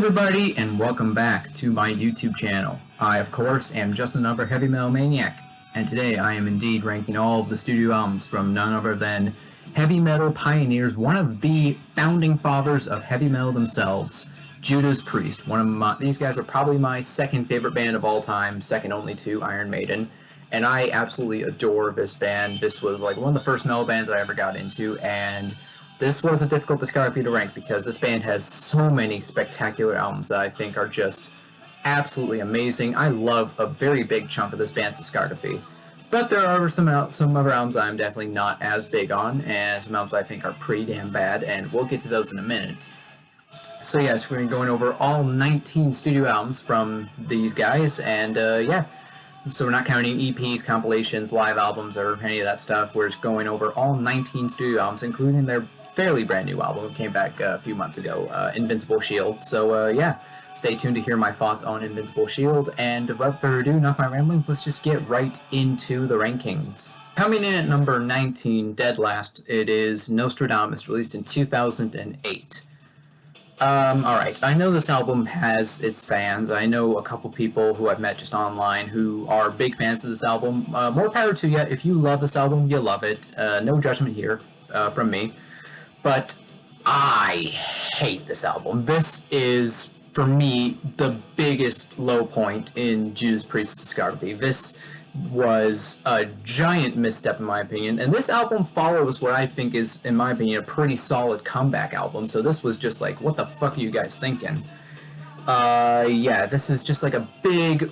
everybody, and welcome back to my YouTube channel. I, of course, am just another heavy metal maniac, and today I am indeed ranking all of the studio albums from none other than heavy metal pioneers, one of the founding fathers of heavy metal themselves, Judas Priest. These guys are probably my second favorite band of all time, second only to Iron Maiden, and I absolutely adore this band. This was like one of the first metal bands I ever got into, and this was a difficult discography to rank because this band has so many spectacular albums that I think are just absolutely amazing. I love a very big chunk of this band's discography. But there are some other albums I'm definitely not as big on, and some albums I think are pretty damn bad, and we'll get to those in a minute. So yes, we're going over all 19 studio albums from these guys, and yeah. So we're not counting EPs, compilations, live albums, or any of that stuff. We're just going over all 19 studio albums, including their fairly brand new album. It came back a few months ago, Invincible Shield. So yeah, stay tuned to hear my thoughts on Invincible Shield, and without further ado, enough of my ramblings, let's just get right into the rankings. Coming in at number 19, dead last, it is Nostrumus, released in 2008. Alright, I know this album has its fans. I know a couple people who I've met just online who are big fans of this album. More power to you. If you love this album, you love it. No judgment here from me. But I hate this album. This is, for me, the biggest low point in Judas Priest's discography. This was a giant misstep in my opinion, and this album follows what I think is, in my opinion, a pretty solid comeback album. So this was just like, what the fuck are you guys thinking? Yeah, this is just like a big,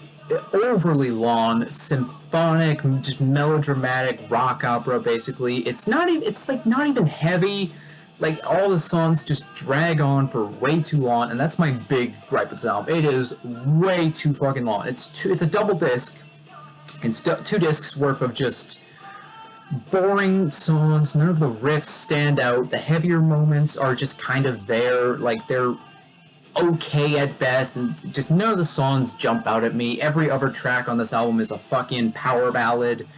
overly long, symphonic, just melodramatic rock opera, basically. It's not even heavy. Like, all the songs just drag on for way too long, and that's my big gripe with this album. It is way too fucking long. It's a double disc. It's 2 discs worth of just boring songs. None of the riffs stand out. The heavier moments are just kind of there. Like, they're okay at best, and just none of the songs jump out at me. Every other track on this album is a fucking power ballad,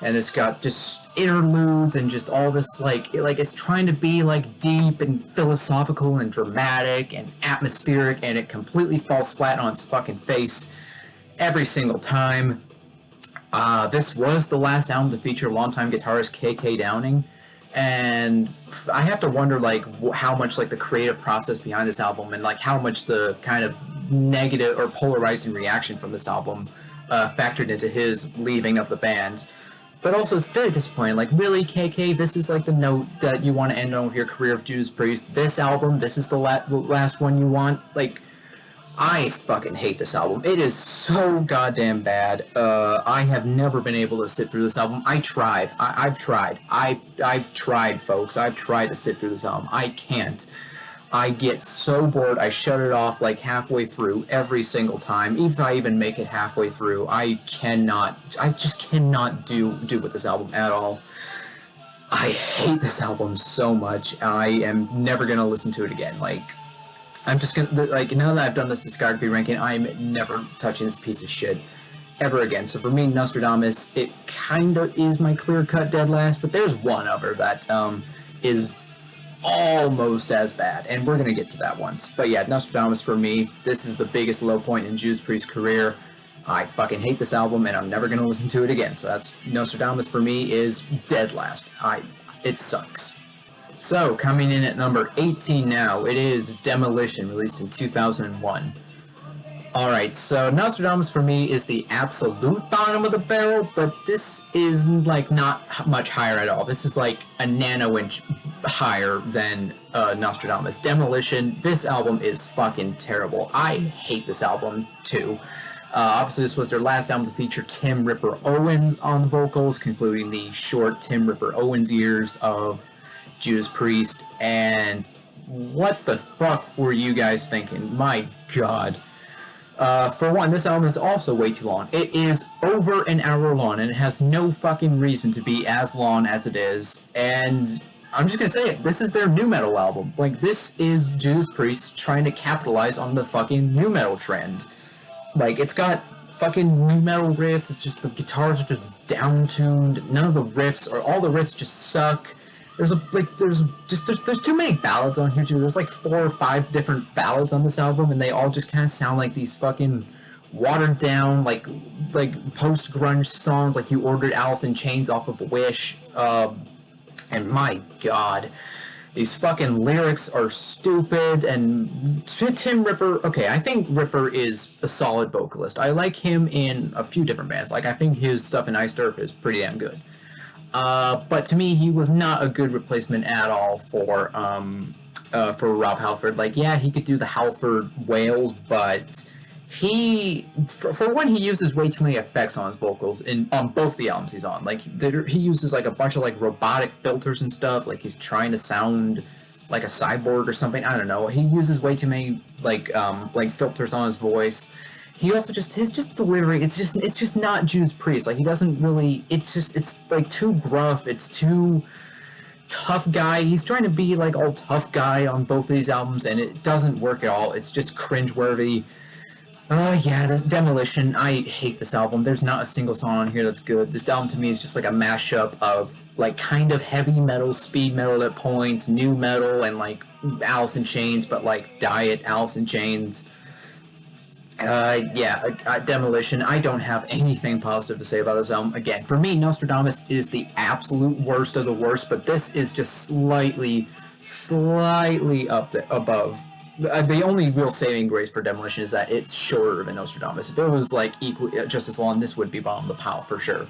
and it's got just interludes and just all this, like it's trying to be, like, deep and philosophical and dramatic and atmospheric, and it completely falls flat on its fucking face every single time. This was the last album to feature longtime guitarist K.K. Downing, and I have to wonder, like, how much, like, the creative process behind this album and, like, how much the kind of negative or polarizing reaction from this album factored into his leaving of the band. But also, it's very disappointing. Like, really, KK, this is, like, the note that you want to end on with your career of Judas Priest. This album, this is the last one you want? Like, I fucking hate this album. It is so goddamn bad. I have never been able to sit through this album. I've tried. I've tried, folks. I've tried to sit through this album. I can't. I get so bored, I shut it off, like, halfway through every single time. Even if I even make it halfway through, I just cannot do with this album at all. I hate this album so much. I am never gonna listen to it again. Like, I'm just gonna, like, now that I've done this discography ranking, I'm never touching this piece of shit ever again. So for me, Nostrumus, it kinda is my clear-cut dead last, but there's one other that, is almost as bad, and we're gonna get to that once. But yeah, Nostrumus for me, this is the biggest low point in Judas Priest's career. I fucking hate this album, and I'm never gonna listen to it again. So that's, Nostrumus for me is dead last. It sucks. So, coming in at number 18 now, it is Demolition, released in 2001. Alright, so Nostrumus for me is the absolute bottom of the barrel, but this is, like, not much higher at all. This is, like, a nano-inch higher than Nostrumus. Demolition, this album is fucking terrible. I hate this album, too. Obviously, this was their last album to feature Tim Ripper Owens on the vocals, concluding the short Tim Ripper Owens years of Judas Priest, and what the fuck were you guys thinking? My god. For one, this album is also way too long. It is over an hour long, and it has no fucking reason to be as long as it is, and I'm just gonna say it, this is their nu metal album. Like, this is Judas Priest trying to capitalize on the fucking nu metal trend. Like, it's got fucking nu metal riffs, it's just, the guitars are just down-tuned, none of the riffs, or all the riffs just suck. there's too many ballads on here too. There's like 4 or 5 different ballads on this album, and they all just kind of sound like these fucking watered down like post grunge songs, like you ordered Alice in Chains off of Wish. And my god, these fucking lyrics are stupid. And Tim Ripper, okay, I think Ripper is a solid vocalist. I like him in a few different bands. Like, I think his stuff in Ice Turf is pretty damn good. But to me, he was not a good replacement at all for Rob Halford. Like, yeah, he could do the Halford wails, but for one, he uses way too many effects on his vocals on both the albums he's on. Like, he uses like a bunch of like robotic filters and stuff. Like, he's trying to sound like a cyborg or something. I don't know. He uses way too many like filters on his voice. He also his delivery. It's just not Judas Priest. Like, he doesn't really. It's like too gruff. It's too tough guy. He's trying to be like all tough guy on both of these albums, and it doesn't work at all. It's just cringeworthy. Yeah, this Demolition. I hate this album. There's not a single song on here that's good. This album to me is just like a mashup of like kind of heavy metal, speed metal at points, new metal, and like Alice in Chains, but like diet Alice in Chains. Demolition. I don't have anything positive to say about this album. Again, for me, Nostradamus is the absolute worst of the worst, but this is just slightly above. The only real saving grace for Demolition is that it's shorter than Nostradamus. If it was like equally just as long, this would be bottom of the pile for sure.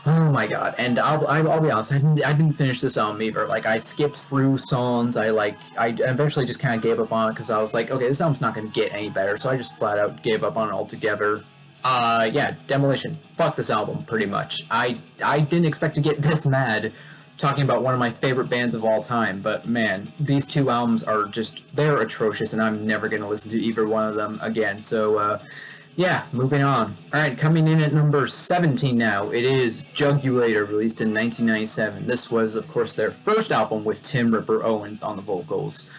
Oh my god! And I'll be honest, I didn't finish this album either. Like, I skipped through songs. I eventually just kind of gave up on it because I was like, okay, this album's not going to get any better. So I just flat out gave up on it altogether. Yeah, Demolition. Fuck this album, pretty much. I didn't expect to get this mad talking about one of my favorite bands of all time, but man, these 2 albums are they're atrocious, and I'm never going to listen to either one of them again. So, yeah, moving on. Alright, coming in at number 17 now, it is Jugulator, released in 1997. This was, of course, their first album with Tim Ripper Owens on the vocals.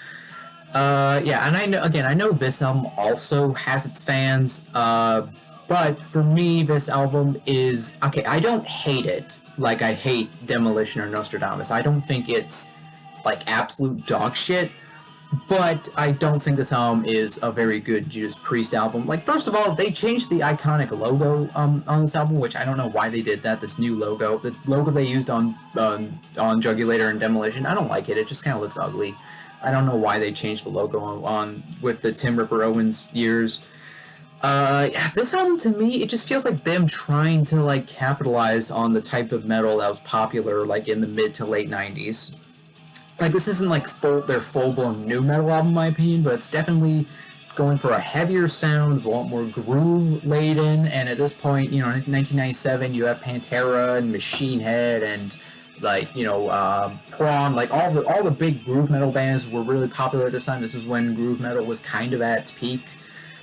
Yeah, and I know this album also has its fans, but for me, this album is, okay, I don't hate it like I hate Demolition or Nostradamus. I don't think it's, like, absolute dog shit, but I don't think this album is a very good Judas Priest album. Like, first of all, they changed the iconic logo on this album, which I don't know why they did that, this new logo. The logo they used on Jugulator and Demolition, I don't like it. It just kind of looks ugly. I don't know why they changed the logo on with the Tim Ripper Owens years. Yeah, this album, to me, it just feels like them trying to, like, capitalize on the type of metal that was popular, like, in the mid to late 90s. Like, this isn't, like, their full-blown new metal album, in my opinion, but it's definitely going for a heavier sound. It's a lot more groove-laden, and at this point, you know, in 1997, you have Pantera and Machine Head and, like, you know, Prawn, like, all the big groove metal bands were really popular at this time. This is when groove metal was kind of at its peak,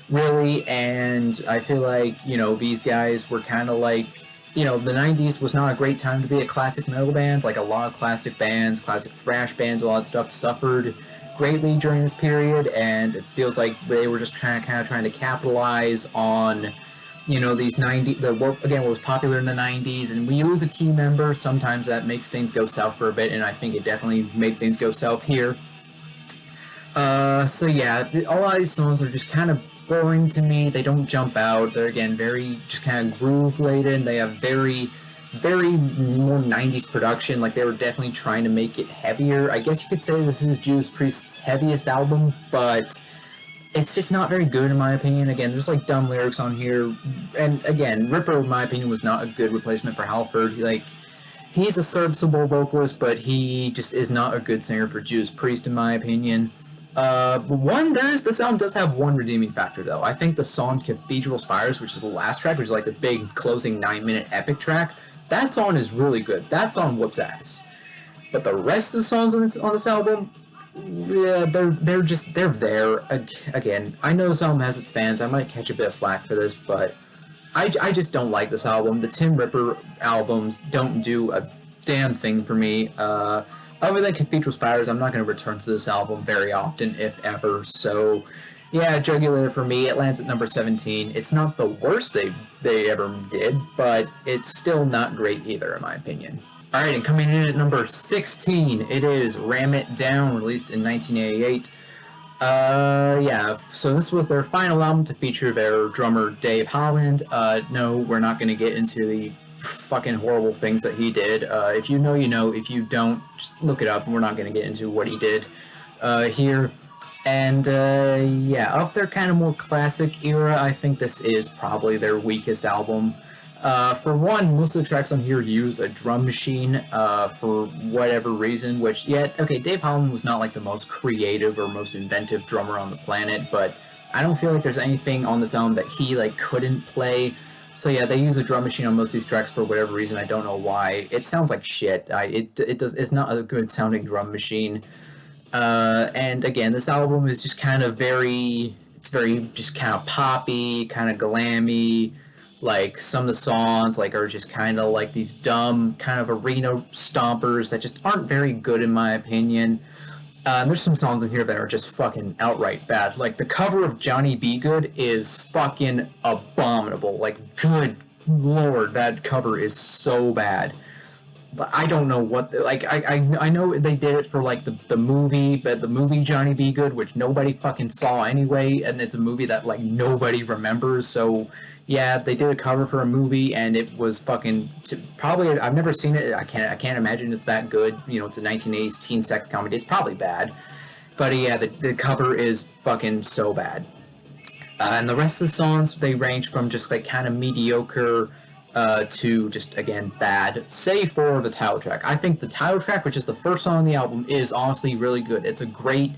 really, and I feel like, you know, these guys were kind of like, you know, the 90s was not a great time to be a classic metal band. Like, a lot of classic bands, classic thrash bands, a lot of stuff suffered greatly during this period, and it feels like they were just kind of trying to capitalize on, you know, these what was popular in the 90s, and when you lose a key member, sometimes that makes things go south for a bit, and I think it definitely made things go south here. So yeah, a lot of these songs are just kind of boring to me. They don't jump out. They're, again, very just kind of groove laden. They have very more 90s production. Like, they were definitely trying to make it heavier. I guess you could say this is Judas Priest's heaviest album, but it's just not very good in my opinion. Again, there's like dumb lyrics on here, and again, Ripper, in my opinion, was not a good replacement for Halford. He's a serviceable vocalist, but he just is not a good singer for Judas Priest, in my opinion. This album does have one redeeming factor, though. I think the song Cathedral Spires, which is the last track, which is like the big closing 9-minute epic track, that song is really good. That song whoops ass. But the rest of the songs on this album, yeah, they're there. Again, I know this album has its fans. I might catch a bit of flack for this, but I just don't like this album. The Tim Ripper albums don't do a damn thing for me. Other than Cathedral Spires, I'm not going to return to this album very often, if ever. So, yeah, Jugulator for me, it lands at number 17. It's not the worst they ever did, but it's still not great either, in my opinion. Alright, and coming in at number 16, it is Ram It Down, released in 1988. Yeah, so this was their final album to feature their drummer Dave Holland. No, we're not going to get into the fucking horrible things that he did. If you know, you know. If you don't, just look it up. We're not going to get into what he did here. And, yeah, of their kind of more classic era, I think this is probably their weakest album. For one, most of the tracks on here use a drum machine, for whatever reason, which, yeah, okay, Dave Holland was not, like, the most creative or most inventive drummer on the planet, but I don't feel like there's anything on this album that he, like, couldn't play. So, yeah, they use a drum machine on most of these tracks for whatever reason. I don't know why. It sounds like shit. It's not a good sounding drum machine. And again, this album is just kind of it's very just kind of poppy, kind of glammy. Like, some of the songs, like, are just kind of like these dumb kind of arena stompers that just aren't very good in my opinion. There's some songs in here that are just fucking outright bad. Like, the cover of Johnny B. Good is fucking abominable. Like, good lord, that cover is so bad. But I don't know what, like, I know they did it for, like, the movie, but the movie Johnny B. Good, which nobody fucking saw anyway, and it's a movie that, like, nobody remembers, so, yeah, they did a cover for a movie, and it was fucking, probably, I've never seen it, I can't imagine it's that good, you know, it's a 1980s teen sex comedy, it's probably bad, but, yeah, the cover is fucking so bad. And the rest of the songs, they range from just, like, kind of mediocre, to just, again, bad, save for the title track. I think the title track, which is the first song on the album, is honestly really good. It's a great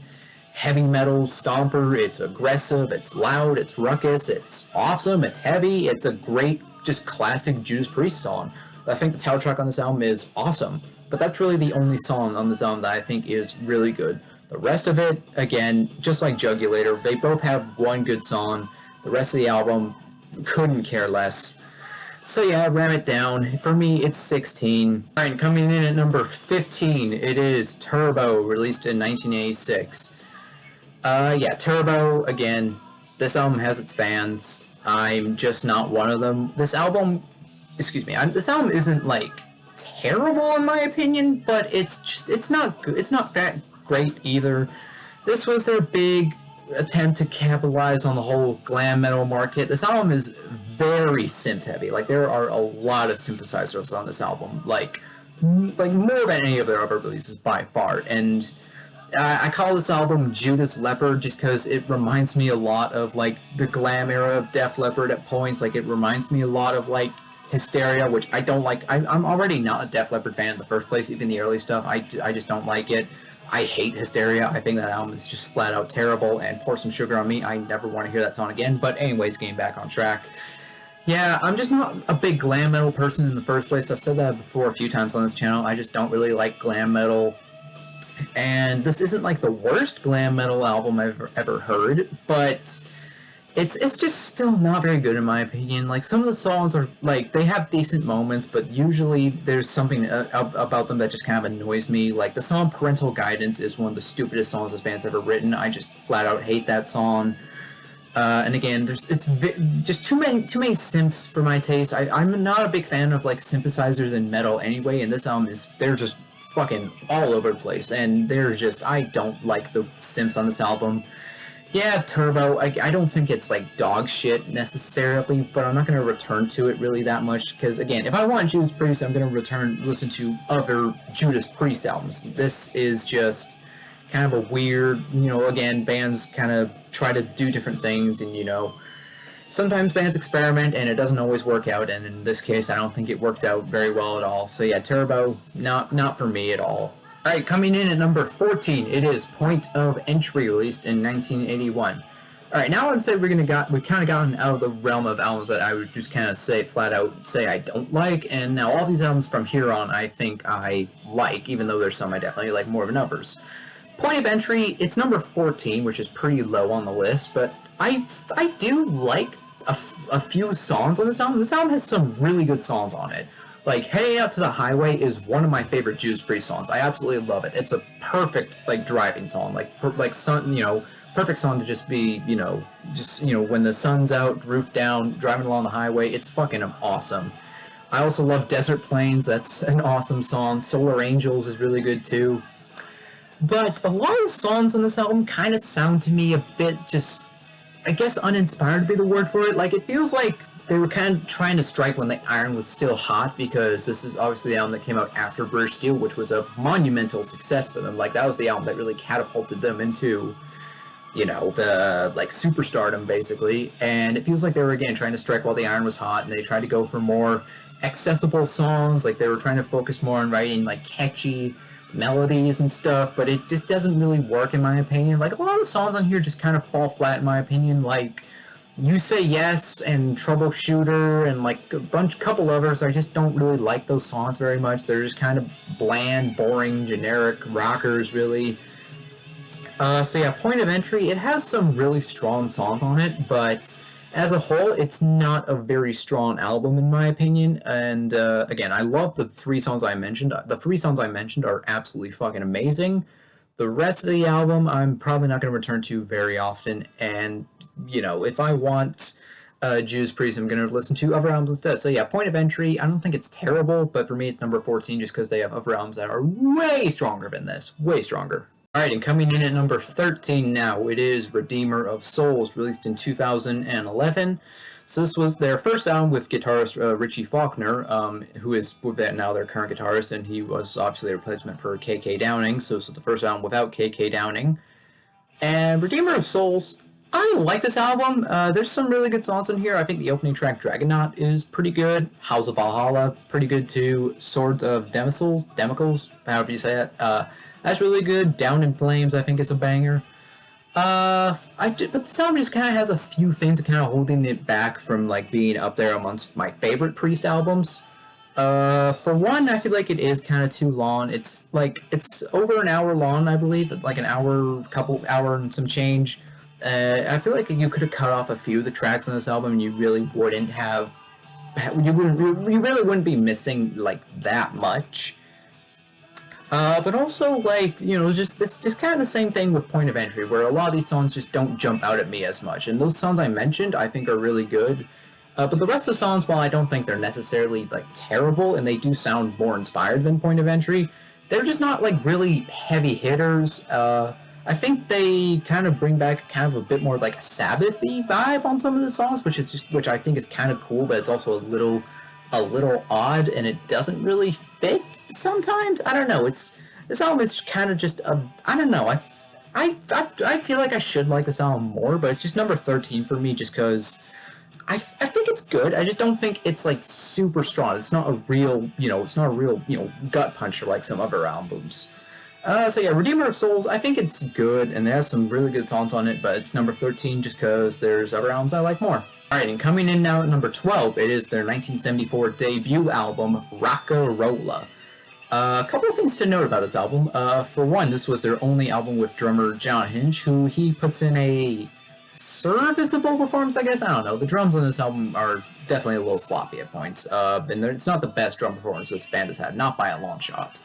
heavy metal stomper, it's aggressive, it's loud, it's ruckus, it's awesome, it's heavy, it's a great, just classic Judas Priest song. I think the title track on this album is awesome, but that's really the only song on this album that I think is really good. The rest of it, again, just like Jugulator, they both have one good song. The rest of the album, couldn't care less. So yeah, Ram It Down. For me, it's 16. Alright, coming in at number 15, it is Turbo, released in 1986. Yeah, Turbo, again, this album has its fans. I'm just not one of them. This album isn't, like, terrible in my opinion, but it's not good. It's not that great either. This was their big attempt to capitalize on the whole glam metal market. This album is very synth heavy. Like, there are a lot of synthesizers on this album, like more than any of their other releases by far. And I call this album Judas Leopard just because it reminds me a lot of, like, the glam era of Def Leppard at points. Like, it reminds me a lot of, like, Hysteria, which I don't like. I'm already not a Def Leppard fan in the first place. Even the early stuff, I just don't like it. I hate Hysteria. I think that album is just flat out terrible, and Pour Some Sugar on Me, I never want to hear that song again. But anyways, getting back on track. Yeah, I'm just not a big glam metal person in the first place. I've said that before a few times on this channel. I just don't really like glam metal. And this isn't, like, the worst glam metal album I've ever heard, but it's just still not very good in my opinion. Like, some of the songs are, like, they have decent moments, but usually there's something about them that just kind of annoys me. Like, the song Parental Guidance is one of the stupidest songs this band's ever written. I just flat out hate that song. And again, it's just too many synths for my taste. I'm not a big fan of, like, synthesizers in metal anyway, and this album they're just fucking all over the place, and I don't like the synths on this album. Yeah, Turbo, I don't think it's, like, dog shit necessarily, but I'm not going to return to it really that much, because, again, if I want Judas Priest, I'm going to listen to other Judas Priest albums. This is just kind of a weird, you know, again, bands kind of try to do different things, and, you know, sometimes bands experiment, and it doesn't always work out, and in this case, I don't think it worked out very well at all. So yeah, Turbo, not for me at all. Alright, coming in at number 14, it is Point of Entry, released in 1981. Alright, now I'd say we've kind of gotten out of the realm of albums that I would just kind of flat out say I don't like, and now all these albums from here on I think I like, even though there's some I definitely like more than others. Point of Entry, it's number 14, which is pretty low on the list, but I do like a few songs on this album. This album has some really good songs on it. Like, Heading Out to the Highway is one of my favorite Judas Priest songs. I absolutely love it. It's a perfect, like, driving song. Perfect song to just be, when the sun's out, roof down, driving along the highway. It's fucking awesome. I also love Desert Plains. That's an awesome song. Solar Angels is really good too. But a lot of the songs on this album kind of sound to me a bit just, I guess uninspired would be the word for it. Like, it feels like they were kind of trying to strike when the iron was still hot, because this is obviously the album that came out after British Steel, which was a monumental success for them. Like, that was the album that really catapulted them into, you know, the, like, superstardom, basically. And it feels like they were, again, trying to strike while the iron was hot, and they tried to go for more accessible songs. Like, they were trying to focus more on writing, like, catchy melodies and stuff, but it just doesn't really work, in my opinion. Like, a lot of the songs on here just kind of fall flat, in my opinion. Like, You Say Yes and Troubleshooter and, like, couple others, I just don't really like those songs very much. They're just kind of bland, boring, generic rockers, really. So yeah, Point of Entry, it has some really strong songs on it, but as a whole, it's not a very strong album, in my opinion. And again, I love the 3 songs I mentioned. The 3 songs I mentioned are absolutely fucking amazing. The rest of the album, I'm probably not going to return to very often. And, you know, if I want Judas Priest, I'm going to listen to other albums instead. So yeah, Point of Entry, I don't think it's terrible, but for me it's number 14 just because they have other albums that are way stronger than this. Way stronger. Alright, and coming in at number 13 now, it is Redeemer of Souls, released in 2011. So this was their first album with guitarist Richie Faulkner, who is now their current guitarist, and he was obviously the replacement for KK Downing, so this was the first album without KK Downing. And Redeemer of Souls, I like this album. There's some really good songs in here. I think the opening track, Dragonaut, is pretty good. House of Valhalla, pretty good too. Swords of Demicles, however you say it. That's really good. Down in Flames, I think, is a banger. But this album just kind of has a few things that kind of holding it back from, like, being up there amongst my favorite Priest albums. For one, I feel like it is kind of too long. It's over an hour long, I believe. It's like an hour and some change. I feel like you could have cut off a few of the tracks on this album, and you really wouldn't have. You really wouldn't be missing, like, that much. But also, like, you know, just kind of the same thing with Point of Entry, where a lot of these songs just don't jump out at me as much. And those songs I mentioned, I think, are really good. But the rest of the songs, while I don't think they're necessarily, like, terrible, and they do sound more inspired than Point of Entry, they're just not, like, really heavy hitters. I think they kind of bring back kind of a bit more, like, a Sabbath-y vibe on some of the songs, which I think is kind of cool, but it's also a little odd, and it doesn't really fit sometimes. I don't know. This album is kind of just I don't know. I feel like I should like this album more, but it's just number 13 for me, just because I think it's good. I just don't think it's, like, super strong. It's not a real, gut puncher like some other albums. So yeah, Redeemer of Souls, I think it's good, and it has some really good songs on it, but it's number 13 just because there's other albums I like more. Alright, and coming in now at number 12, it is their 1974 debut album, Rocka Rola. A couple of things to note about this album. For one, this was their only album with drummer John Hinch, who he puts in a serviceable performance, I guess. I don't know. The drums on this album are definitely a little sloppy at points, and it's not the best drum performance this band has had, not by a long shot.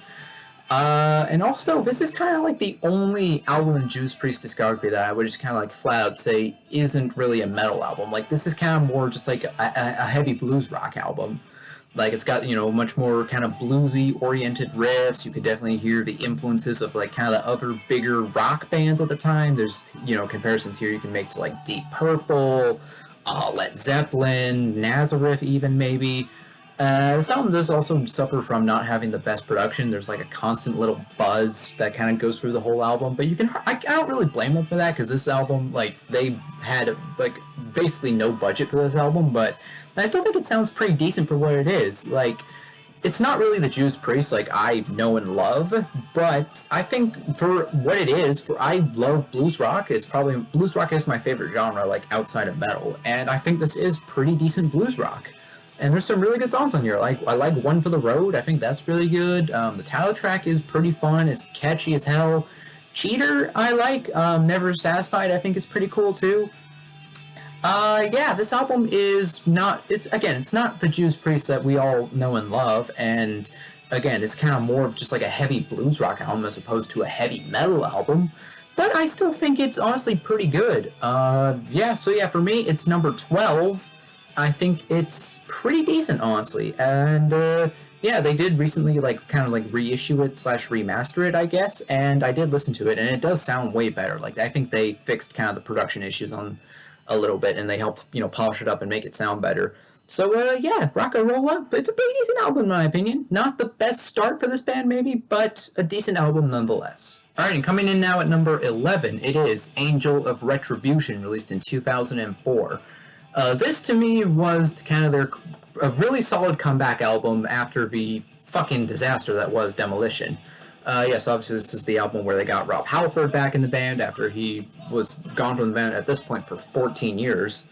And also, this is kind of like the only album in Judas Priest discography that I would just kind of, like, flat out say isn't really a metal album. Like, this is kind of more just like a heavy blues rock album. Like, it's got, you know, much more kind of bluesy-oriented riffs. You could definitely hear the influences of, like, kind of the other bigger rock bands at the time. There's, you know, comparisons here you can make to, like, Deep Purple, Led Zeppelin, Nazareth even, maybe. This album does also suffer from not having the best production. There's, like, a constant little buzz that kind of goes through the whole album, but I don't really blame them for that, because this album, like, they had, like, basically no budget for this album, but I still think it sounds pretty decent for what it is. Like, it's not really the Judas Priest, like, I know and love, but I think for what it is, I love blues rock. Blues rock is my favorite genre, like, outside of metal, and I think this is pretty decent blues rock. And there's some really good songs on here. Like, I like One for the Road. I think that's really good. The title track is pretty fun. It's catchy as hell. Cheater, I like. Never Satisfied, I think, is pretty cool, too. Yeah, this album is not... It's not the Judas Priest that we all know and love. And, again, it's kind of more of just like a heavy blues rock album as opposed to a heavy metal album. But I still think it's honestly pretty good. Yeah, so yeah, for me, it's number 12. I think it's pretty decent, honestly. And yeah, they did recently kind of reissue it slash remaster it, I guess. And I did listen to it, and it does sound way better. Like, I think they fixed kind of the production issues on a little bit, and they helped, you know, polish it up and make it sound better. So, yeah, Rocka Rola, but it's a pretty decent album in my opinion. Not the best start for this band, maybe, but a decent album nonetheless. Alright, and coming in now at number 11, it is Angel of Retribution, released in 2004. This, to me, was kind of a really solid comeback album after the fucking disaster that was Demolition. Yes, obviously this is the album where they got Rob Halford back in the band after he was gone from the band at this point for 14 years.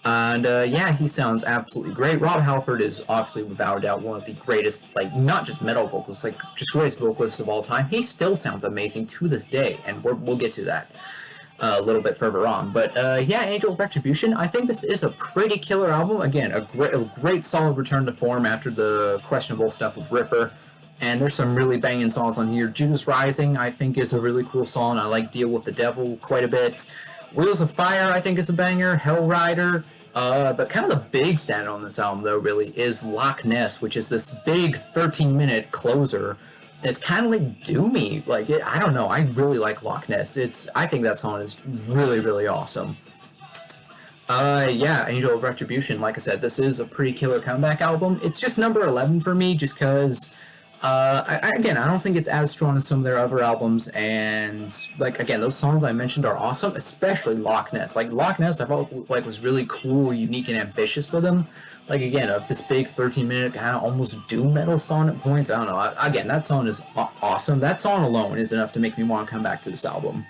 And yeah, he sounds absolutely great. Rob Halford is obviously, without a doubt, one of the greatest, like, not just metal vocalists, like, just greatest vocalists of all time. He still sounds amazing to this day, and we'll get to that a little bit further on. But yeah, Angel of Retribution, I think this is a pretty killer album. Again, a great solid return to form after the questionable stuff with Ripper. And there's some really banging songs on here. Judas Rising, I think, is a really cool song. I like Deal with the Devil quite a bit. Wheels of Fire, I think, is a banger. Hell Rider. But kind of the big standout on this album, though, really, is Loch Ness, which is this big 13-minute closer. It's kind of like doomy. Like, I don't know. I really like Loch Ness. I think that song is really, really awesome. Yeah, Angel of Retribution, like I said, this is a pretty killer comeback album. It's just number 11 for me, just because... again, I don't think it's as strong as some of their other albums, and, like, again, those songs I mentioned are awesome, especially Loch Ness. Like, Loch Ness, I felt like was really cool, unique, and ambitious for them. Like, again, this big 13-minute kind of almost doom metal song at points. I don't know. Again, that song is awesome. That song alone is enough to make me want to come back to this album.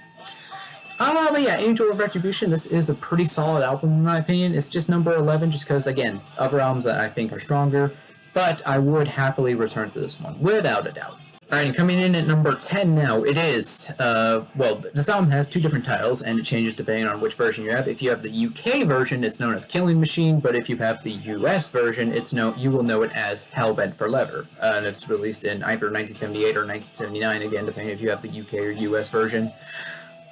But yeah, Angel of Retribution, this is a pretty solid album in my opinion. It's just number 11 just because, again, other albums that I think are stronger. But I would happily return to this one, without a doubt. Alright, and coming in at number 10 now, it is, well, this album has two different titles, and it changes depending on which version you have. If you have the UK version, it's known as Killing Machine, but if you have the US version, you will know it as Hellbent for Leather. And it's released in either 1978 or 1979, again, depending if you have the UK or US version.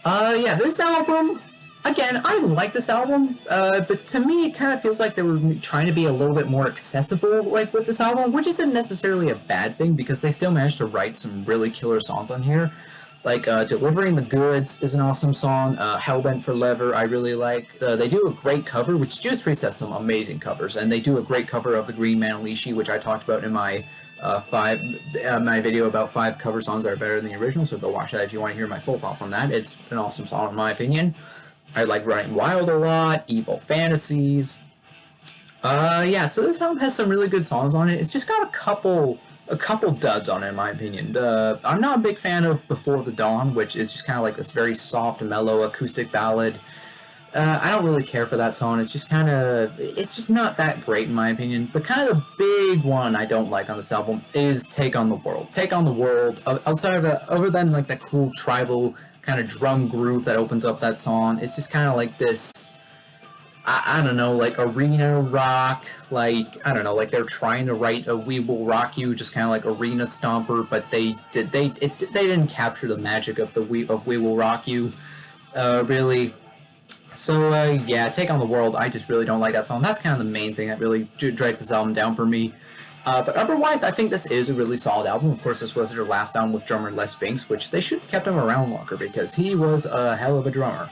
Yeah, this album... Again, I like this album, but to me it kind of feels like they were trying to be a little bit more accessible, like, with this album, which isn't necessarily a bad thing, because they still managed to write some really killer songs on here. Like, Delivering the Goods is an awesome song, Hellbent for Leather I really like. They do a great cover, which Judas Priest has some amazing covers, and they do a great cover of the Green Manalishi, which I talked about in my my video about 5 cover songs that are better than the original, so go watch that if you want to hear my full thoughts on that. It's an awesome song in my opinion. I like Running Wild a lot, Evil Fantasies. Yeah, so this album has some really good songs on it. It's just got a couple duds on it, in my opinion. I'm not a big fan of Before the Dawn, which is just kind of like this very soft, mellow acoustic ballad. I don't really care for that song. It's just not that great, in my opinion. But kind of the big one I don't like on this album is Take on the World. Take on the World, outside of that, other than like that cool tribal kind of drum groove that opens up that song, it's just kind of like this, I don't know, like arena rock, like, I don't know, like they're trying to write a We Will Rock You, just kind of like arena stomper, but they didn't capture the magic of We Will Rock You, really. So, yeah, Take on the World, I just really don't like that song. That's kind of the main thing that really drags this album down for me. But otherwise, I think this is a really solid album. Of course, this was their last album with drummer Les Binks, which they should have kept him around longer because he was a hell of a drummer.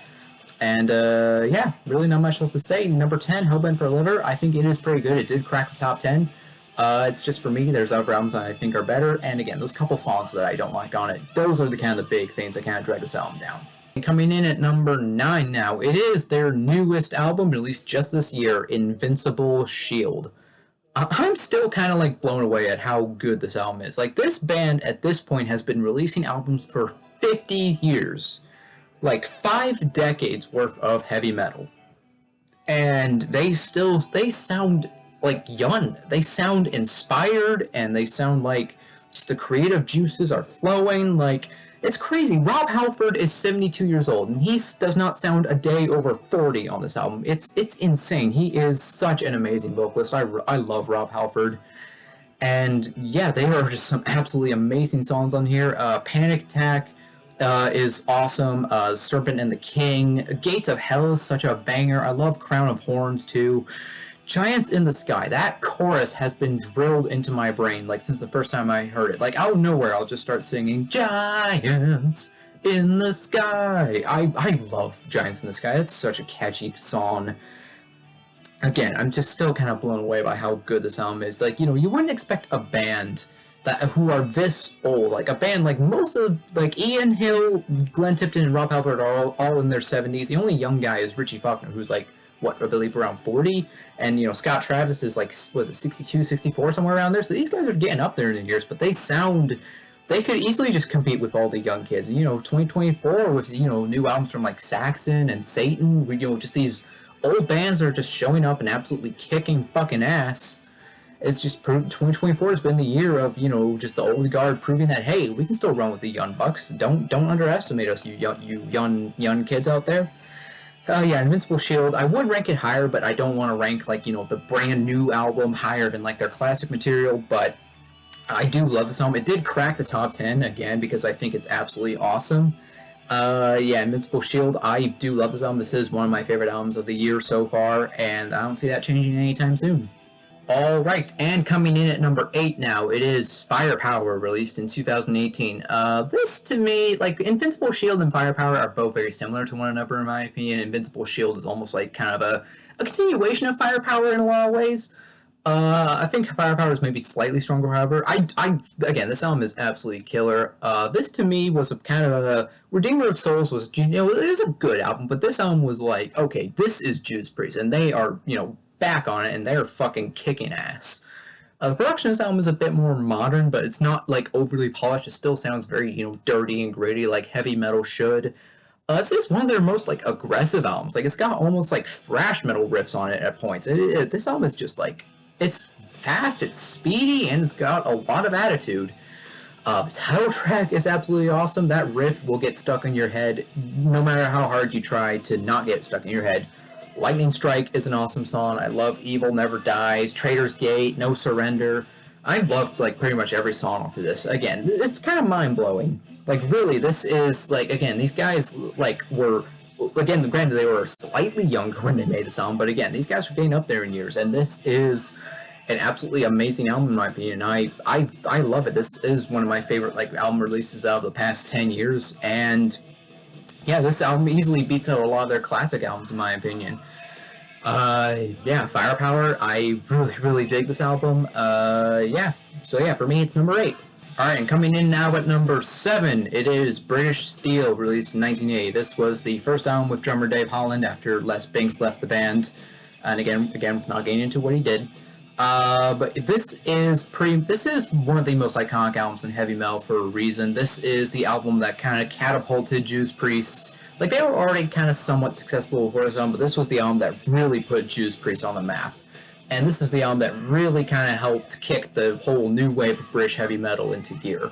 And, yeah, really not much else to say. Number 10, Hellbent for Leather, I think it is pretty good. It did crack the top 10. It's just for me, there's other albums that I think are better. And again, those couple songs that I don't like on it, those are the kind of the big things that kind of drag this album down. And coming in at number 9 now, it is their newest album, released just this year, Invincible Shield. I'm still kind of like blown away at how good this album is. Like, this band at this point has been releasing albums for 50 years. Like 5 decades worth of heavy metal. And they sound like young. They sound inspired, and they sound like just the creative juices are flowing. Like, it's crazy. Rob Halford is 72 years old, and he does not sound a day over 40 on this album. It's insane. He is such an amazing vocalist. I love Rob Halford. And yeah, there are just some absolutely amazing songs on here. Panic Attack is awesome. Serpent and the King. Gates of Hell is such a banger. I love Crown of Horns too. Giants in the Sky, that chorus has been drilled into my brain, like, since the first time I heard it. Like, out of nowhere, I'll just start singing, Giants in the Sky. I love Giants in the Sky. It's such a catchy song. Again, I'm just still kind of blown away by how good this album is. Like, you know, you wouldn't expect a band who are this old, like a band like most of, like Ian Hill, Glenn Tipton, and Rob Halford are all in their 70s. The only young guy is Richie Faulkner, who's like, what, I believe around 40, and, you know, Scott Travis is like, was it 62, 64, somewhere around there. So these guys are getting up there in the years, but they could easily just compete with all the young kids. And, you know, 2024 with, you know, new albums from like Saxon and Satan, you know, just these old bands that are just showing up and absolutely kicking fucking ass. It's just 2024 has been the year of, you know, just the old guard proving that, hey, we can still run with the young bucks. Don't underestimate us, you young kids out there. Yeah, Invincible Shield, I would rank it higher, but I don't want to rank, like, you know, the brand new album higher than, like, their classic material, but I do love this album. It did crack the top 10, again, because I think it's absolutely awesome. Yeah, Invincible Shield, I do love this album. This is one of my favorite albums of the year so far, and I don't see that changing anytime soon. Alright, and coming in at number 8 now, it is Firepower, released in 2018. This, to me, like, Invincible Shield and Firepower are both very similar to one another, in my opinion. Invincible Shield is almost like kind of a continuation of Firepower in a lot of ways. I think Firepower is maybe slightly stronger, however. Again, this album is absolutely killer. This, to me, was a kind of a... Redeemer of Souls was, you know, it was a good album, but this album was like, okay, this is Judas Priest, and they are, you know, back on it, and they're fucking kicking ass. The production of this album is a bit more modern, but it's not, like, overly polished. It still sounds very, you know, dirty and gritty, like heavy metal should. This is one of their most, like, aggressive albums. Like, it's got almost, like, thrash metal riffs on it at points. This album is just, like, it's fast, it's speedy, and it's got a lot of attitude. This title track is absolutely awesome. That riff will get stuck in your head no matter how hard you try to not get stuck in your head. Lightning Strike is an awesome song. I love Evil Never Dies, Traitor's Gate, No Surrender. I love, like, pretty much every song off of this. Again, it's kind of mind-blowing. Like, really, this is, like, again, these guys, like, were, again, granted, they were slightly younger when they made this album, but again, these guys were getting up there in years, and this is an absolutely amazing album, in my opinion. I love it. This is one of my favorite, like, album releases out of the past 10 years, and yeah, this album easily beats out a lot of their classic albums, in my opinion. Yeah, Firepower, I really dig this album. Yeah, so yeah, for me, it's number 8. Alright, and coming in now at number 7, it is British Steel, released in 1980. This was the first album with drummer Dave Holland after Les Binks left the band. And again, not getting into what he did. But this is one of the most iconic albums in heavy metal for a reason. This is the album that kind of catapulted Judas Priest. Like, they were already kind of somewhat successful before this album, but this was the album that really put Judas Priest on the map. And this is the album that really kind of helped kick the whole new wave of British heavy metal into gear.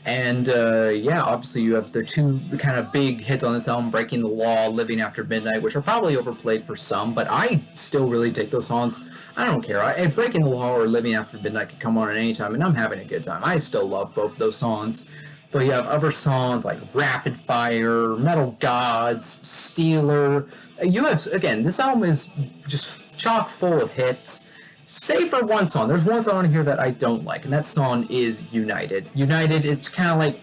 And, yeah, obviously you have the two kind of big hits on this album, Breaking the Law, Living After Midnight, which are probably overplayed for some, but I still really dig those songs. I don't care. Breaking the Law or Living After Midnight can come on at any time, and I'm having a good time. I still love both of those songs. But you have other songs like Rapid Fire, Metal Gods, Stealer. You have, again, this album is just chock full of hits. Save for one song. There's one song here that I don't like, and that song is United. United is kind of like,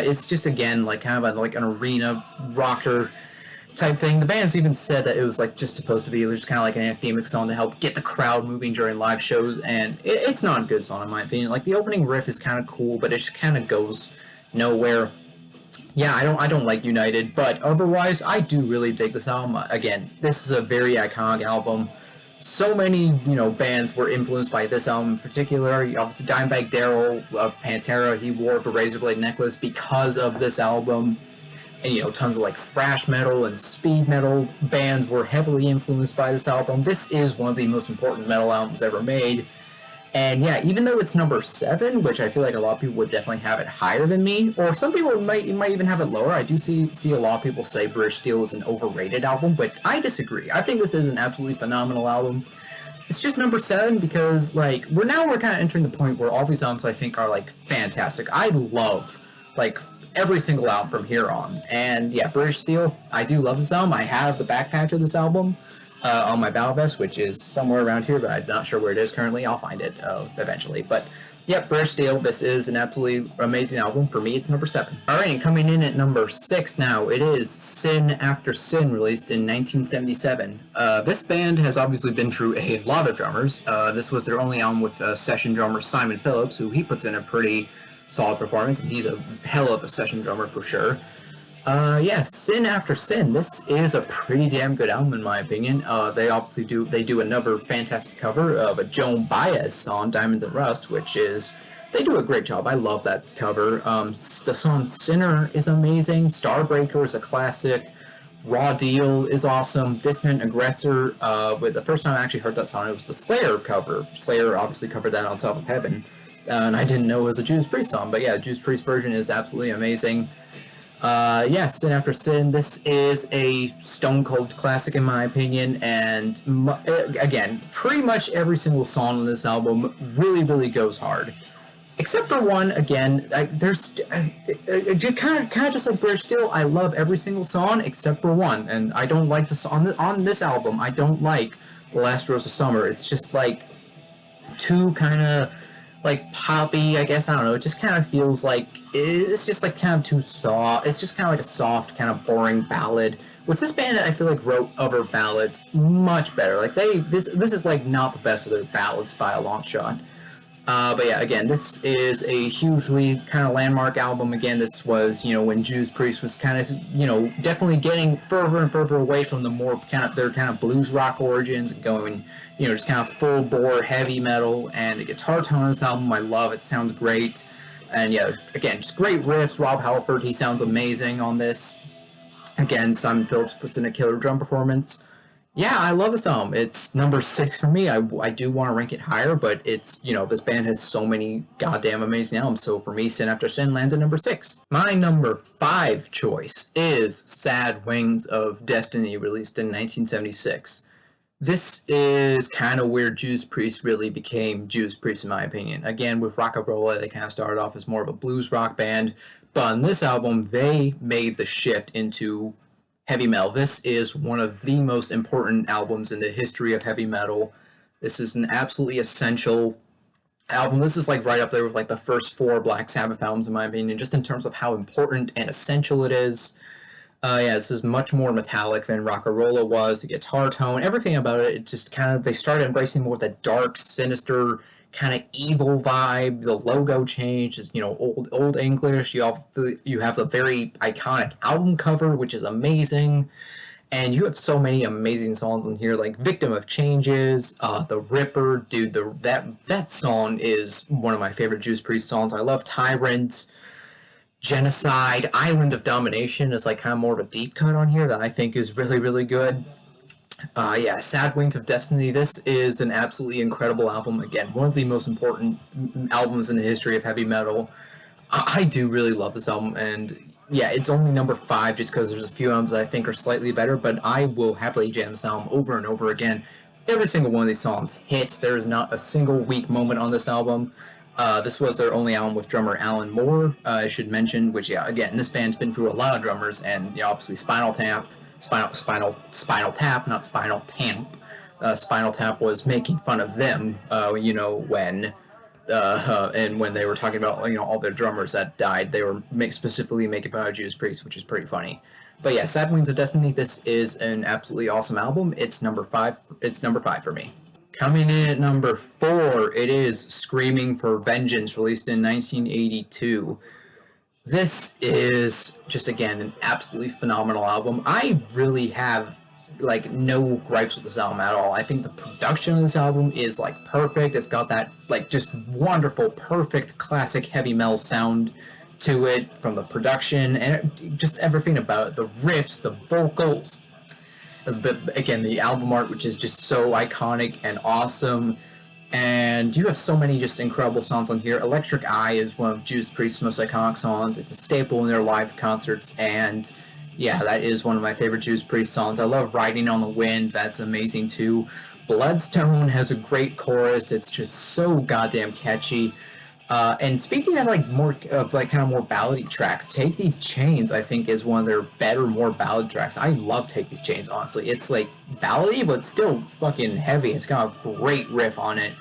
it's just, again, like kind of like an arena rocker type thing. The band's even said that it was like just supposed to be just kind of like an anthemic song to help get the crowd moving during live shows, and it's not a good song in my opinion. Like, the opening riff is kind of cool, but it just kind of goes nowhere. Yeah, I don't like United, but otherwise I do really dig this album. Again, this is a very iconic album. So many, you know, bands were influenced by this album in particular. Obviously, Dimebag Darrell of Pantera, he wore the razor blade necklace because of this album. And, you know, tons of, like, thrash metal and speed metal bands were heavily influenced by this album. This is one of the most important metal albums ever made. And, yeah, even though it's number 7, which I feel like a lot of people would definitely have it higher than me, or some people might even have it lower. I do see a lot of people say British Steel is an overrated album, but I disagree. I think this is an absolutely phenomenal album. It's just number 7 because, like, we're kind of entering the point where all these albums I think are, like, fantastic. I love, like, every single album from here on. And, yeah, British Steel, I do love this album. I have the back patch of this album. on my Battle Vest, which is somewhere around here, but I'm not sure where it is currently. I'll find it eventually. But yep, British Steel, this is an absolutely amazing album. For me, it's number 7. Alright, and coming in at number 6 now, it is Sin After Sin, released in 1977. This band has obviously been through a lot of drummers. This was their only album with session drummer Simon Phillips, who he puts in a pretty solid performance, and he's a hell of a session drummer for sure. Yeah, Sin After Sin. This is a pretty damn good album in my opinion. They obviously do another fantastic cover of a Joan Baez song, Diamonds and Rust, which is, they do a great job. I love that cover. The song Sinner is amazing. Starbreaker is a classic. Raw Deal is awesome. Distant Aggressor, with the first time I actually heard that song, it was the Slayer cover. Slayer obviously covered that on South of Heaven. And I didn't know it was a Judas Priest song, but yeah, Judas Priest version is absolutely amazing. Yeah, Sin After Sin, this is a stone cold classic in my opinion, and again, pretty much every single song on this album really goes hard. Except for one, again, there's kind of just like British Steel, I love every single song except for one, and I don't like the song on this album, I don't like The Last Rose of Summer. It's just like too kind of like poppy, I guess, I don't know, it just kind of feels like, it's just like kind of too soft, it's just kind of like a soft, kind of boring ballad, which this band, I feel like, wrote other ballads much better, like this is like not the best of their ballads by a long shot. But yeah, again, this is a hugely kind of landmark album. Again, this was, you know, when Judas Priest was kind of, you know, definitely getting further and further away from the more kind of, their kind of blues rock origins and going, you know, just kind of full bore heavy metal. And the guitar tone on this album, I love. It sounds great. And yeah, again, just great riffs. Rob Halford, he sounds amazing on this. Again, Simon Phillips puts in a killer drum performance. Yeah, I love this album. It's number 6 for me. I do want to rank it higher, but it's, you know, this band has so many goddamn amazing albums, so for me, Sin After Sin lands at number 6. My number 5 choice is Sad Wings of Destiny, released in 1976. This is kind of where Judas Priest really became Judas Priest, in my opinion. Again, with Rocka Rola, they kind of started off as more of a blues rock band, but on this album, they made the shift into heavy metal. This is one of the most important albums in the history of heavy metal. This is an absolutely essential album. This is like right up there with like the first 4 Black Sabbath albums, in my opinion, just in terms of how important and essential it is. Yeah, this is much more metallic than Rocka Rola was. The guitar tone, everything about it, it just kind of, they started embracing more of the dark, sinister, kind of evil vibe. The logo change is, you know, old English. You have the very iconic album cover, which is amazing, and you have so many amazing songs on here, like Victim of Changes, The Ripper, dude. That song is one of my favorite Judas Priest songs. I love Tyrant, Genocide, Island of Domination is like kind of more of a deep cut on here that I think is really good. Yeah, Sad Wings of Destiny, this is an absolutely incredible album. Again, one of the most important albums in the history of heavy metal. I do really love this album, and yeah, it's only number 5 just because there's a few albums that I think are slightly better, but I will happily jam this album over and over again. Every single one of these songs hits. There is not a single weak moment on this album. This was their only album with drummer Alan Moore, I should mention, which, yeah, again, this band's been through a lot of drummers, and yeah, obviously Spinal Tap, not Spinal Tamp. Spinal Tap was making fun of them, you know, when they were talking about, you know, all their drummers that died, they were specifically making fun of Judas Priest, which is pretty funny. But yeah, Sad Wings of Destiny, this is an absolutely awesome album. It's number 5. It's number 5 for me. Coming in at number 4, it is Screaming for Vengeance, released in 1982. This is just, again, an absolutely phenomenal album. I really have, like, no gripes with this album at all. I think the production of this album is, like, perfect. It's got that, like, just wonderful, perfect, classic heavy metal sound to it, from the production, and just everything about it. The riffs, the vocals, again, the album art, which is just so iconic and awesome. And you have so many just incredible songs on here. Electric Eye is one of Judas Priest's most iconic songs. It's a staple in their live concerts, and yeah, that is one of my favorite Judas Priest songs. I love Riding on the Wind. That's amazing too. Bloodstone has a great chorus. It's just so goddamn catchy. And speaking of like more of like kind of more ballady tracks, Take These Chains I think is one of their better, more ballad tracks. I love Take These Chains, honestly. It's like ballady, but still fucking heavy. It's got a great riff on it.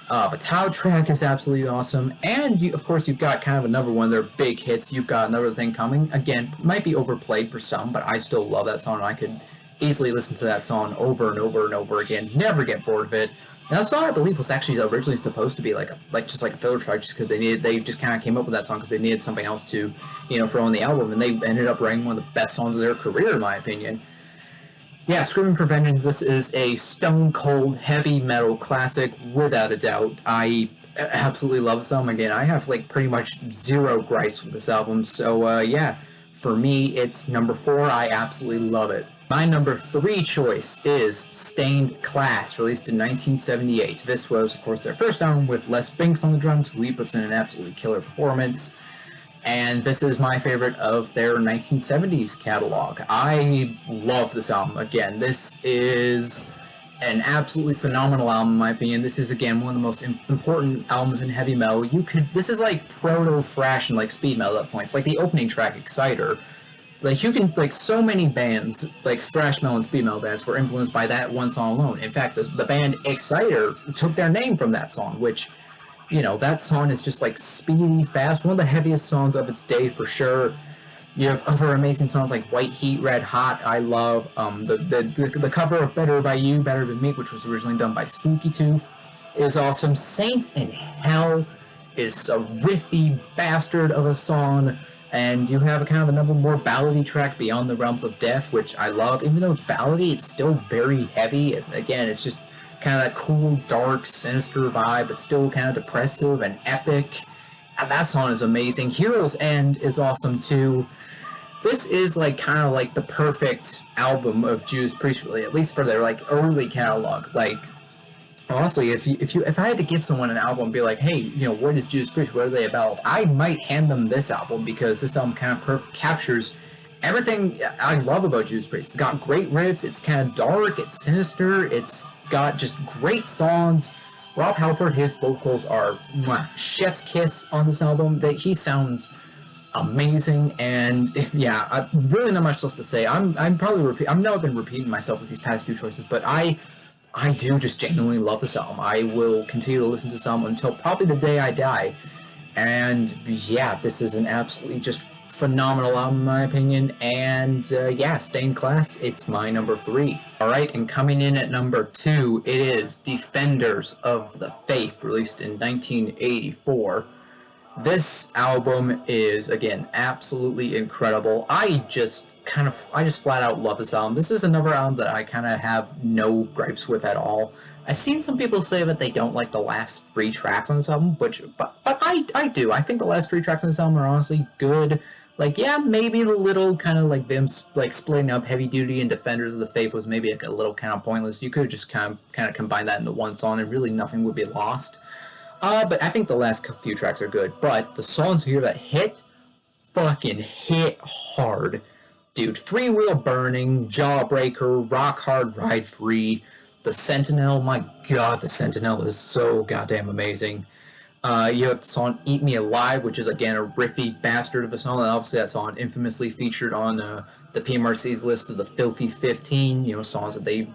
The Tao track is absolutely awesome, and of course you've got kind of another one of their big hits. You've got Another Thing Coming. Again, might be overplayed for some, but I still love that song, and I could easily listen to that song over and over and over again. Never get bored of it. And that song, I believe, was actually originally supposed to be like just a filler track, just because they just kind of came up with that song because they needed something else to, throw on the album, and they ended up writing one of the best songs of their career, in my opinion. Yeah, Screaming for Vengeance, this is a stone-cold heavy metal classic, without a doubt. I absolutely love this album. Again, I have, like, pretty much zero gripes with this album, so, yeah, for me, it's number 4. I absolutely love it. My number 3 choice is Stained Class, released in 1978. This was, of course, their first album with Les Binks on the drums, who he puts in an absolutely killer performance. And this is my favorite of their 1970s catalog. I love this album. Again, this is an absolutely phenomenal album, in my opinion. This is, again, one of the most important albums in heavy metal. This is like proto-thrash and like speed metal at that point. It's like the opening track, Exciter. Like, so many bands, like thrash metal and speed metal bands, were influenced by that one song alone. In fact, the band Exciter took their name from that song, which, that song is just, like, speedy, fast, one of the heaviest songs of its day, for sure. You have other amazing songs like White Heat, Red Hot, I love. The cover of Better By You, Better Than Me, which was originally done by Spooky Tooth, is awesome. Saints in Hell is a riffy bastard of a song. And you have kind of another more ballady track, Beyond the Realms of Death, which I love. Even though it's ballady, it's still very heavy. Again, it's just kind of that cool, dark, sinister vibe, but still kind of depressive and epic. And that song is amazing. Heroes End is awesome too. This is like kind of like the perfect album of Judas Priest, really, at least for their like early catalog. Like, honestly, if I had to give someone an album and be like, hey, what is Judas Priest? What are they about? I might hand them this album, because this album kind of captures everything I love about Judas Priest. It's got great riffs, it's kind of dark, it's sinister, it's got just great songs. Rob Halford, his vocals are chef's kiss on this album. He sounds amazing, and yeah, really not much else to say. I've now been repeating myself with these past few choices, but I do just genuinely love this album. I will continue to listen to this album until probably the day I die. And yeah, this is an absolutely just phenomenal album in my opinion. And yeah, Stained Class, it's my number 3. Alright, and coming in at number 2, it is Defenders of the Faith, released in 1984. This album is, again, absolutely incredible. I just flat out love this album. This is another album that I kind of have no gripes with at all. I've seen some people say that they don't like the last 3 tracks on this album, but I do. I think the last 3 tracks on this album are honestly good. Like, yeah, maybe the little kind of like them like splitting up Heavy Duty and Defenders of the Faith was maybe like a little kind of pointless. You could have just kind of combined that into one song and really nothing would be lost. But I think the last few tracks are good. But the songs here that fucking hit hard. Dude, Free Will Burning, Jawbreaker, Rock Hard, Ride Free, The Sentinel. My god, The Sentinel is so goddamn amazing. You have the song Eat Me Alive, which is, again, a riffy bastard of a song. And obviously that song infamously featured on the PMRC's list of the Filthy 15, songs that they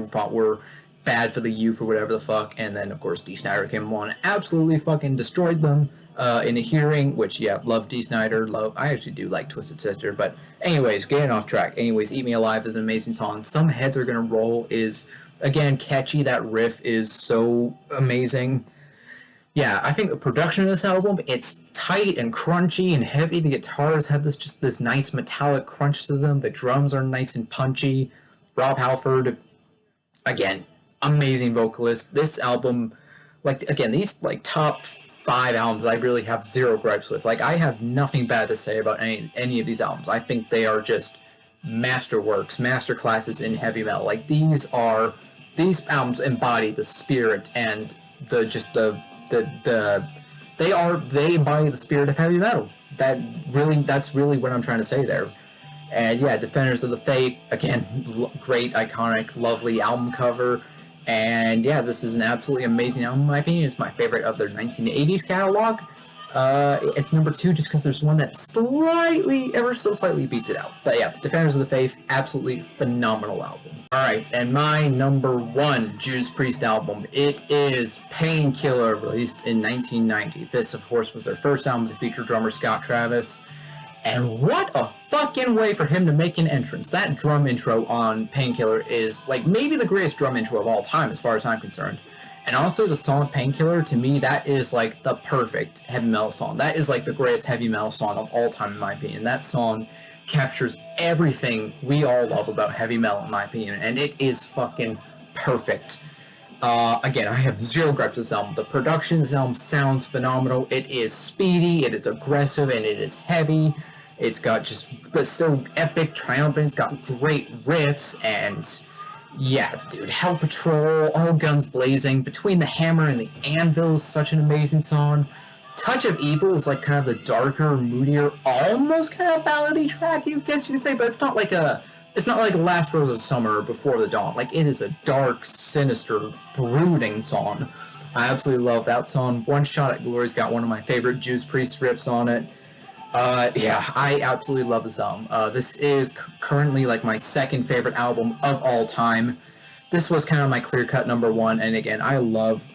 thought were bad for the youth or whatever the fuck. And then, of course, Dee Snider came along and absolutely fucking destroyed them in a hearing, which, yeah, love Dee Snider. I actually do like Twisted Sister. But anyways, getting off track. Anyways, Eat Me Alive is an amazing song. Some Heads Are Gonna Roll is, again, catchy. That riff is so amazing. Yeah, I think the production of this album, it's tight and crunchy and heavy. The guitars have this nice metallic crunch to them. The drums are nice and punchy. Rob Halford, again, amazing vocalist. This album, these top 5 albums I really have zero gripes with. Like, I have nothing bad to say about any of these albums. I think they are just masterworks, masterclasses in heavy metal. Like, these albums embody the spirit and they embody the spirit of heavy metal. That's really what I'm trying to say there. And yeah, Defenders of the Faith, again, great, iconic, lovely album cover. And yeah, this is an absolutely amazing album in my opinion. It's my favorite of their 1980s catalog. It's number 2 just because there's one that slightly, ever so slightly beats it out. But yeah, Defenders of the Faith, absolutely phenomenal album. Alright, and my number 1 Judas Priest album, it is Painkiller, released in 1990. This, of course, was their first album to feature drummer Scott Travis. And what a fucking way for him to make an entrance. That drum intro on Painkiller is, like, maybe the greatest drum intro of all time, as far as I'm concerned. And also, the song Painkiller, to me, that is, like, the perfect heavy metal song. That is, like, the greatest heavy metal song of all time, in my opinion. That song captures everything we all love about heavy metal, in my opinion, and it is fucking perfect. Again, I have zero gripes with this album. The production of this album sounds phenomenal. It is speedy, it is aggressive, and it is heavy. It's got just, but so epic, triumphant. It's got great riffs, and yeah, dude, Hell Patrol, All Guns Blazing, Between the Hammer and the Anvil is such an amazing song. Touch of Evil is like kind of the darker, moodier, almost kind of ballady track, you guess you could say, but it's not like Last Rose of Summer or Before the Dawn. Like, it is a dark, sinister, brooding song. I absolutely love that song. One Shot at Glory's got one of my favorite Judas Priest riffs on it. Yeah, I absolutely love this album. This is currently like my second favorite album of all time. This was kind of my clear-cut number 1, and again, I love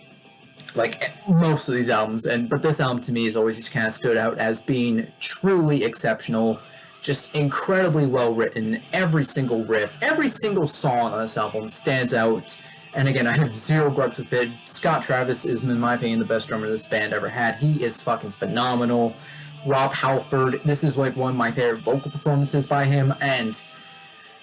like most of these albums, but this album to me has always just kind of stood out as being truly exceptional, just incredibly well written. Every single riff, every single song on this album stands out, and again, I have zero gripes with it. Scott Travis is, in my opinion, the best drummer this band ever had. He is fucking phenomenal. Rob Halford, this is like one of my favorite vocal performances by him, and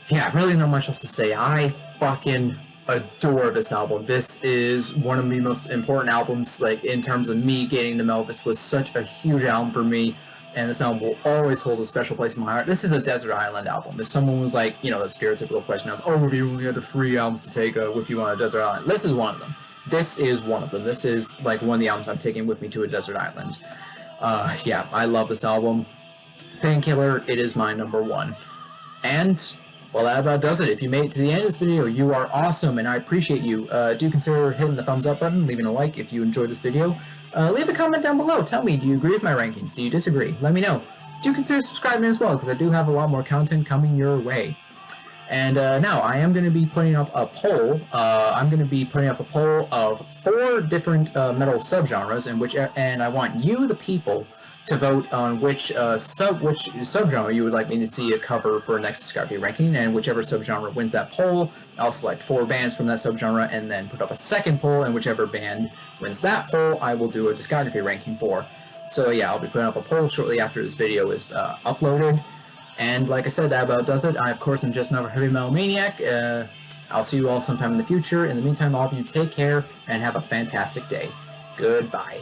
yeah, really not much else to say. I fucking adore this album. This is one of the most important albums, like, in terms of me getting to know. This was such a huge album for me, and this album will always hold a special place in my heart. This is a desert island album. If someone was like, you know, the stereotypical question of, oh, if you only had the 3 albums to take with you on a desert island, this is one of them. This is one of them. This is like one of the albums I'm taking with me to a desert island. Yeah, I love this album. Painkiller, it is my number 1. And, well, that about does it. If you made it to the end of this video, you are awesome, and I appreciate you. Do consider hitting the thumbs up button, leaving a like if you enjoyed this video. Leave a comment down below. Tell me, do you agree with my rankings? Do you disagree? Let me know. Do consider subscribing as well, because I do have a lot more content coming your way. And now, I am going to be putting up a poll. I'm going to be putting up a poll of 4 different metal subgenres, and I want you, the people, to vote on which subgenre you would like me to see a cover for next discography ranking, and whichever subgenre wins that poll, I'll select 4 bands from that subgenre, and then put up a second poll, and whichever band wins that poll, I will do a discography ranking for. So yeah, I'll be putting up a poll shortly after this video is uploaded. And like I said, that about does it. I, of course, am just another heavy metal maniac. I'll see you all sometime in the future. In the meantime, all of you take care and have a fantastic day. Goodbye.